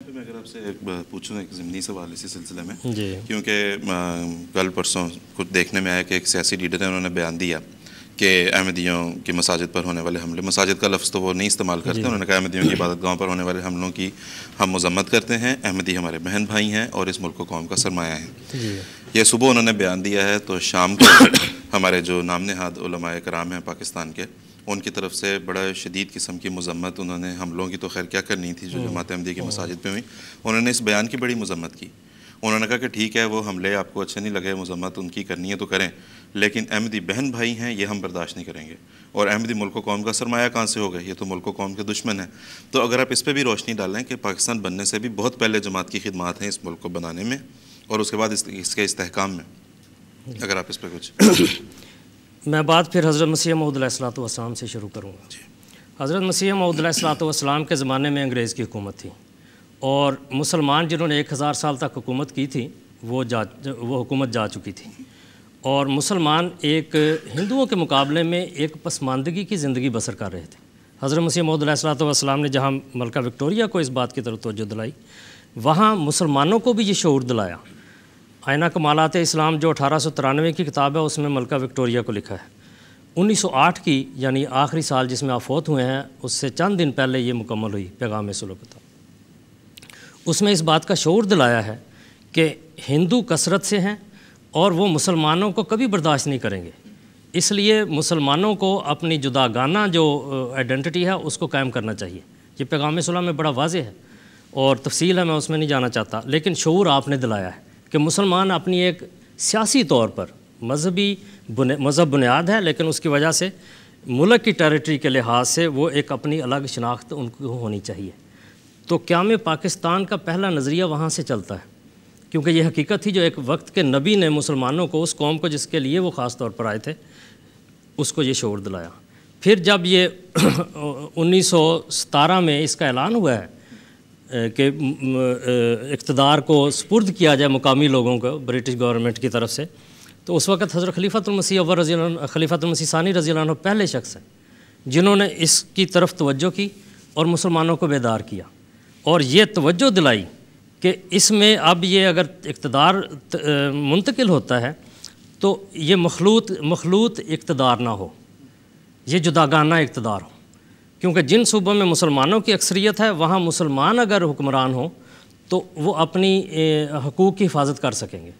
پہ میں اگر آپ سے پوچھوں ایک ضمنی سوال اسی سلسلے میں جی، کیونکہ کل پرسوں کچھ دیکھنے میں آیا کہ ایک سیاسی لیڈر ہے، انہوں نے بیان دیا کہ احمدیوں کی مساجد پر ہونے والے حملے، مساجد کا لفظ تو وہ نہیں استعمال کرتے، انہوں نے کہا احمدیوں کی عبادت گاہوں پر ہونے والے حملوں کی ہم مذمت کرتے ہیں، احمدی ہمارے بہن بھائی ہیں اور اس ملک و قوم کا سرمایہ ہیں۔ یہ صبح انہوں نے بیان دیا ہے، تو شام کو ہمارے جو نام نہاد علماء کرام ہیں پاکستان کے، ان کی طرف سے بڑا شدید قسم کی مذمت، انہوں نے حملوں کی تو خیر کیا کرنی تھی جو جماعت احمدیہ کی مساجد پہ ہوئی، انہوں نے اس بیان کی بڑی مذمت کی۔ انہوں نے کہا کہ ٹھیک ہے وہ حملے آپ کو اچھے نہیں لگے، مذمت ان کی کرنی ہے تو کریں، لیکن احمدی بہن بھائی ہیں یہ ہم برداشت نہیں کریں گے، اور احمدی ملک و قوم کا سرمایہ کہاں سے ہو گئے، یہ تو ملک و قوم کے دشمن ہیں۔ تو اگر آپ اس پہ بھی روشنی ڈالیں کہ پاکستان بننے سے بھی بہت پہلے جماعت کی خدمات ہیں اس ملک کو بنانے میں اور اس کے بعد اس کے استحکام میں، اگر آپ اس پہ کچھ میں بات پھر حضرت مسیح موعود علیہ الصلوۃ والسلام سے شروع کروں گا۔ حضرت مسیح موعود علیہ الصلوۃ والسلام کے زمانے میں انگریز کی حکومت تھی، اور مسلمان جنہوں نے 1000 سال تک حکومت کی تھی وہ حکومت جا چکی تھی، اور مسلمان ایک ہندوؤں کے مقابلے میں ایک پسماندگی کی زندگی بسر کر رہے تھے۔ حضرت مسیح موعود علیہ الصلوۃ والسلام نے جہاں ملکہ وکٹوریہ کو اس بات کی طرف توجہ دلائی، وہاں مسلمانوں کو بھی یہ شعور دلایا۔ آئینہ کمالات اسلام جو 1893 کی کتاب ہے، اس میں ملکہ وکٹوریہ کو لکھا ہے۔ 1908 کی یعنی آخری سال جس میں آپ فوت ہوئے ہیں، اس سے چند دن پہلے یہ مکمل ہوئی پیغام صلح کتاب۔ اس میں اس بات کا شعور دلایا ہے کہ ہندو کثرت سے ہیں اور وہ مسلمانوں کو کبھی برداشت نہیں کریں گے، اس لیے مسلمانوں کو اپنی جداگانہ جو آئیڈینٹی ہے اس کو قائم کرنا چاہیے۔ یہ پیغام صلح میں بڑا واضح ہے اور تفصیل ہے، میں اس میں نہیں جانا چاہتا، لیکن شعور آپ نے دلایا ہے کہ مسلمان اپنی ایک سیاسی طور پر مذہب بنیاد ہے، لیکن اس کی وجہ سے ملک کی ٹیریٹری کے لحاظ سے وہ ایک اپنی الگ شناخت ان کو ہونی چاہیے۔ تو قیام پاکستان کا پہلا نظریہ وہاں سے چلتا ہے، کیونکہ یہ حقیقت تھی جو ایک وقت کے نبی نے مسلمانوں کو، اس قوم کو جس کے لیے وہ خاص طور پر آئے تھے، اس کو یہ شعور دلایا۔ پھر جب یہ 1917 میں اس کا اعلان ہوا ہے کہ اقتدار کو سپرد کیا جائے مقامی لوگوں کو برٹش گورنمنٹ کی طرف سے، تو اس وقت حضرت خلیفۃ المسیح اول رضی اللہ عنہ، خلیفۃ المسیح ثانی رضی اللہ عنہ پہلے شخص ہیں جنہوں نے اس کی طرف توجہ کی اور مسلمانوں کو بیدار کیا، اور یہ توجہ دلائی کہ اس میں اب یہ اگر اقتدار منتقل ہوتا ہے تو یہ مخلوط اقتدار نہ ہو، یہ جداگانہ اقتدار ہو، کیونکہ جن صوبوں میں مسلمانوں کی اکثریت ہے وہاں مسلمان اگر حکمران ہوں تو وہ اپنی حقوق کی حفاظت کر سکیں گے۔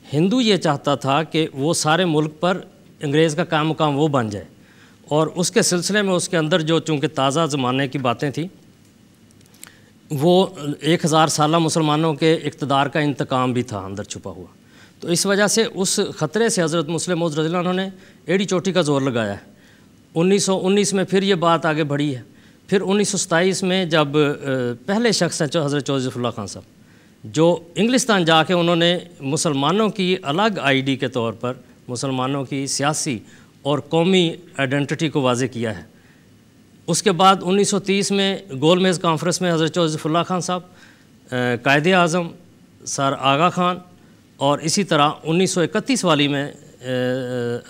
ہندو یہ چاہتا تھا کہ وہ سارے ملک پر انگریز کا قائم مقام وہ بن جائے، اور اس کے سلسلے میں اس کے اندر جو چونکہ تازہ زمانے کی باتیں تھیں، وہ 1000 سالہ مسلمانوں کے اقتدار کا انتقام بھی تھا اندر چھپا ہوا۔ تو اس وجہ سے اس خطرے سے حضرت مسلم موعود رضی اللہ عنہ نے ایڑی چوٹی کا زور لگایا ہے۔ 1919 میں پھر یہ بات آگے بڑھی ہے، پھر 1927 میں جب پہلے شخص ہیں حضرت چودھری ظفر اللہ خان صاحب، جو انگلستان جا کے انہوں نے مسلمانوں کی الگ آئی ڈی کے طور پر مسلمانوں کی سیاسی اور قومی آئیڈینٹی کو واضح کیا ہے۔ اس کے بعد 1930 میں گول میز کانفرنس میں حضرت چودھری ظفر اللہ خان صاحب، قائد اعظم سر آغا خان، اور اسی طرح 1931 والی میں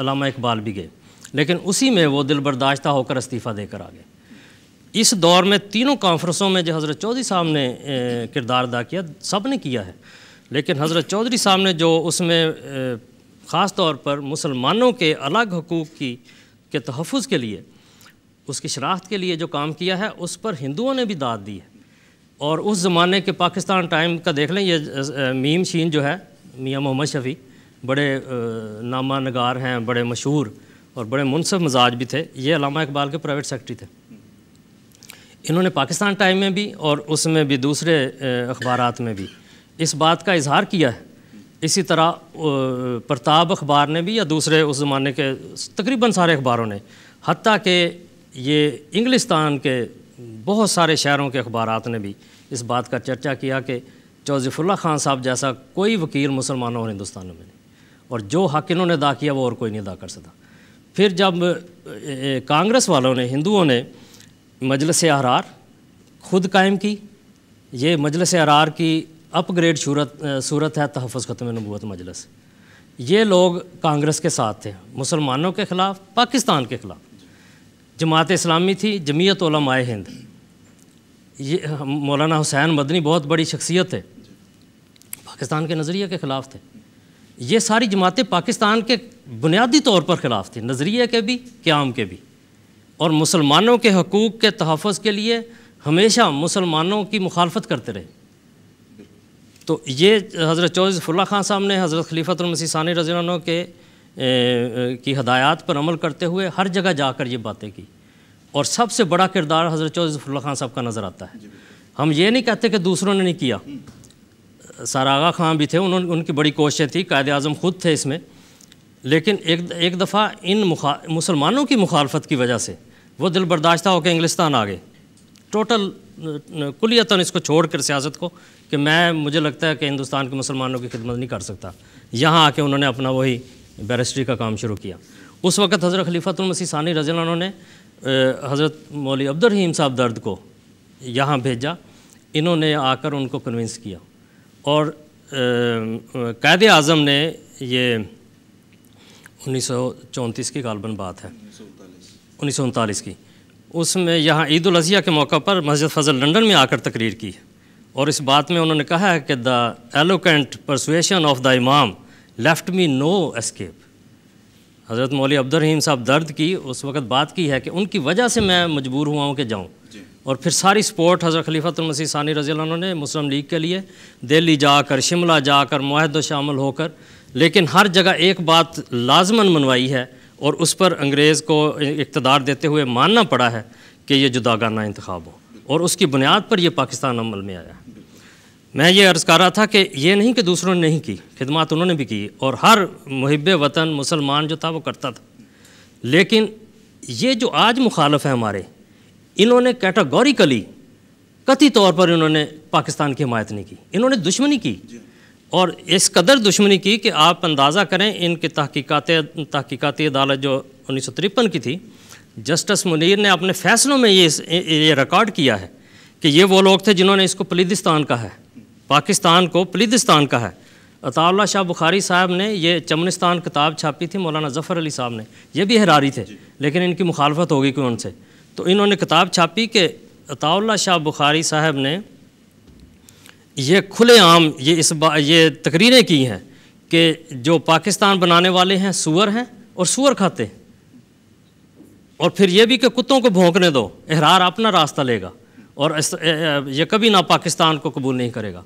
علامہ اقبال بھی گئے، لیکن اسی میں وہ دل برداشتہ ہو کر استعفیٰ دے کر آ گئے۔ اس دور میں تینوں کانفرنسوں میں جو حضرت چودھری صاحب نے کردار ادا کیا، سب نے کیا ہے، لیکن حضرت چودھری صاحب نے جو اس میں خاص طور پر مسلمانوں کے الگ حقوق کے تحفظ کے لیے، اس کی شناخت کے لیے جو کام کیا ہے، اس پر ہندوؤں نے بھی داد دی ہے۔ اور اس زمانے کے پاکستان ٹائم کا دیکھ لیں، یہ میم شین جو ہے میاں محمد شفیع، بڑے نامہ نگار ہیں، بڑے مشہور اور بڑے منصف مزاج بھی تھے، یہ علامہ اقبال کے پرائیویٹ سیکرٹری تھے۔ انہوں نے پاکستان ٹائم میں بھی اور اس میں بھی دوسرے اخبارات میں بھی اس بات کا اظہار کیا ہے۔ اسی طرح پرتاب اخبار نے بھی، یا دوسرے اس زمانے کے تقریباً سارے اخباروں نے، حتیٰ کہ یہ انگلستان کے بہت سارے شہروں کے اخبارات نے بھی اس بات کا چرچا کیا کہ چودھری ظفر اللہ خان صاحب جیسا کوئی وکیل مسلمانوں اور ہندوستانوں میں نہیں، اور جو حق انہوں نے ادا کیا وہ اور کوئی نہیں ادا کر سکتا۔ پھر جب کانگریس والوں نے، ہندوؤں نے مجلس احرار خود قائم کی، یہ مجلس احرار کی اپ گریڈ صورت ہے تحفظ ختم نبوت مجلس، یہ لوگ کانگریس کے ساتھ تھے، مسلمانوں کے خلاف، پاکستان کے خلاف۔ جماعت اسلامی تھی، جمعیت علماء ہند، یہ مولانا حسین مدنی بہت بڑی شخصیت ہے، پاکستان کے نظریے کے خلاف تھے۔ یہ ساری جماعتیں پاکستان کے بنیادی طور پر خلاف تھیں، نظریے کے بھی، قیام کے بھی، اور مسلمانوں کے حقوق کے تحفظ کے لیے ہمیشہ مسلمانوں کی مخالفت کرتے رہے۔ تو یہ حضرت چودھری ظفر اللہ خان صاحب نے حضرت خلیفۃ المسیح ثانی رضی اللہ عنہ کی ہدایات پر عمل کرتے ہوئے ہر جگہ جا کر یہ باتیں کی، اور سب سے بڑا کردار حضرت چودھری ظفر اللہ خان صاحب کا نظر آتا ہے۔ ہم یہ نہیں کہتے کہ دوسروں نے نہیں کیا، سارا آغا خان بھی تھے، ان کی بڑی کوششیں تھیں، قائد اعظم خود تھے اس میں، لیکن ایک دفعہ ان مسلمانوں کی مخالفت کی وجہ سے وہ دل برداشتہ ہو کے انگلستان آ گئے، ٹوٹل کلیتاً اس کو چھوڑ کر سیاست کو، کہ مجھے لگتا ہے کہ ہندوستان کے مسلمانوں کی خدمت نہیں کر سکتا۔ یہاں آ کے انہوں نے اپنا وہی بیرسٹری کا کام شروع کیا۔ اس وقت حضرت خلیفۃ المسیح ثانی رضی اللہ عنہ نے حضرت مولوی عبد الرحیم صاحب درد کو یہاں بھیجا، انہوں نے آ کر ان کو کنونس کیا، اور قائد اعظم نے یہ 1934 کی غالباً بات ہے، 1939 کی، اس میں یہاں عید الاضحیٰ کے موقع پر مسجد فضل لنڈن میں آ کر تقریر کی، اور اس بات میں انہوں نے کہا ہے کہ دا ایلوکینٹ پرسویشن آف دا امام لیفٹ می نو اسکیپ۔ حضرت مولوی عبد الرحیم صاحب درد کی اس وقت بات کی ہے کہ ان کی وجہ سے میں مجبور ہوا ہوں کہ جاؤں، اور پھر ساری سپورٹ حضرت خلیفۃ المسیح ثانی رضی اللہ عنہ نے مسلم لیگ کے لیے دہلی جا کر، شملہ جا کر، معاہدوں شامل ہو کر، لیکن ہر جگہ ایک بات لازماً منوائی ہے، اور اس پر انگریز کو اقتدار دیتے ہوئے ماننا پڑا ہے کہ یہ جداگانہ انتخاب ہو، اور اس کی بنیاد پر یہ پاکستان عمل میں آیا۔ میں یہ عرض کر رہا تھا کہ یہ نہیں کہ دوسروں نے نہیں کی، خدمات انہوں نے بھی کی، اور ہر محب وطن مسلمان جو تھا وہ کرتا تھا، لیکن یہ جو آج مخالف ہیں ہمارے، انہوں نے کیٹاگوریکلی قطعی طور پر انہوں نے پاکستان کی حمایت نہیں کی، انہوں نے دشمنی کی، اور اس قدر دشمنی کی کہ آپ اندازہ کریں ان کی تحقیقاتی عدالت جو 1953 کی تھی، جسٹس منیر نے اپنے فیصلوں میں یہ ریکارڈ کیا ہے کہ یہ وہ لوگ تھے جنہوں نے اس کو پلیدستان کہا ہے، پاکستان کو پلیدستان کہا ہے۔ عطا اللہ شاہ بخاری صاحب نے یہ چمنستان کتاب چھاپی تھی، مولانا ظفر علی صاحب نے، یہ بھی حراری تھے، لیکن ان کی مخالفت ہو گئی کوئی ان سے، تو انہوں نے کتاب چھاپی کہ عطا اللہ شاہ بخاری صاحب نے یہ کھلے عام یہ تقریریں کی ہیں کہ جو پاکستان بنانے والے ہیں سور ہیں اور سور کھاتے ہیں، اور پھر یہ بھی کہ کتوں کو بھونکنے دو، احرار اپنا راستہ لے گا، اور یہ کبھی نہ پاکستان کو قبول نہیں کرے گا۔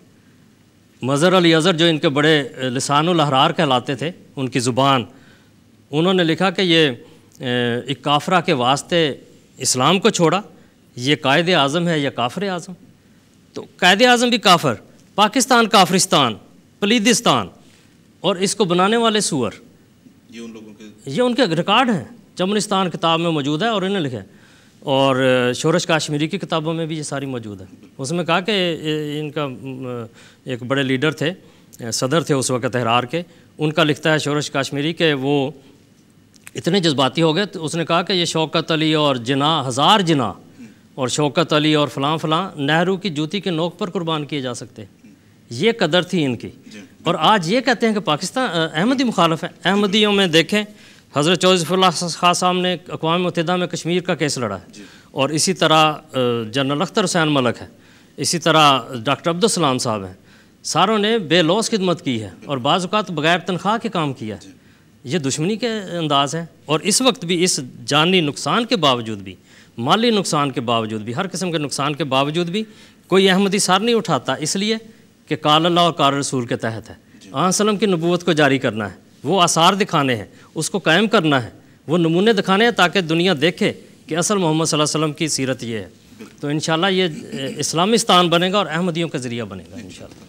مظہر علی اظہر جو ان کے بڑے لسان الاحرار کہلاتے تھے، ان کی زبان، انہوں نے لکھا کہ یہ ایک کافرہ کے واسطے اسلام کو چھوڑا، یہ قائد اعظم ہے یا کافر اعظم؟ تو قائد اعظم بھی کافر، پاکستان کافرستان، پلیدستان، اور اس کو بنانے والے سور، یہ ان کے ریکارڈ ہیں، چمنستان کتاب میں موجود ہے، اور انہوں نے لکھا ہے، اور شورش کاشمیری کی کتابوں میں بھی یہ ساری موجود ہے۔ اس میں کہا کہ ان کا ایک بڑے لیڈر تھے، صدر تھے اس وقت احرار کے، ان کا لکھتا ہے شورش کاشمیری کہ وہ اتنے جذباتی ہو گئے، تو اس نے کہا کہ یہ شوکت علی اور جناح، ہزار جناح اور شوکت علی اور فلاں فلاں نہرو کی جوتی کے نوک پر قربان کیے جا سکتے، یہ قدر تھی ان کی۔ اور آج یہ کہتے ہیں کہ پاکستان احمدی مخالف ہے۔ احمدیوں میں دیکھیں، حضرت چودھری ظفر اللہ خان صاحب نے اقوام متحدہ میں کشمیر کا کیس لڑا ہے، اور اسی طرح جنرل اختر حسین ملک ہے، اسی طرح ڈاکٹر عبدالسلام صاحب ہیں، ساروں نے بے لوث خدمت کی ہے، اور بعض اوقات بغیر تنخواہ کے کام کیا ہے۔ یہ دشمنی کے انداز ہے، اور اس وقت بھی اس جانی نقصان کے باوجود بھی، مالی نقصان کے باوجود بھی، ہر قسم کے نقصان کے باوجود بھی کوئی احمدی سر نہیں اٹھاتا، اس لیے کہ قال اللہ اور قال رسول کے تحت ہے۔ آن سلم کی نبوت کو جاری کرنا ہے، وہ آثار دکھانے ہیں، اس کو قائم کرنا ہے، وہ نمونے دکھانے ہیں تاکہ دنیا دیکھے کہ اصل محمد صلی اللہ علیہ وسلم کی سیرت یہ ہے۔ تو انشاءاللہ یہ اسلامستان بنے گا اور احمدیوں کا ذریعہ بنے گا انشاءاللہ۔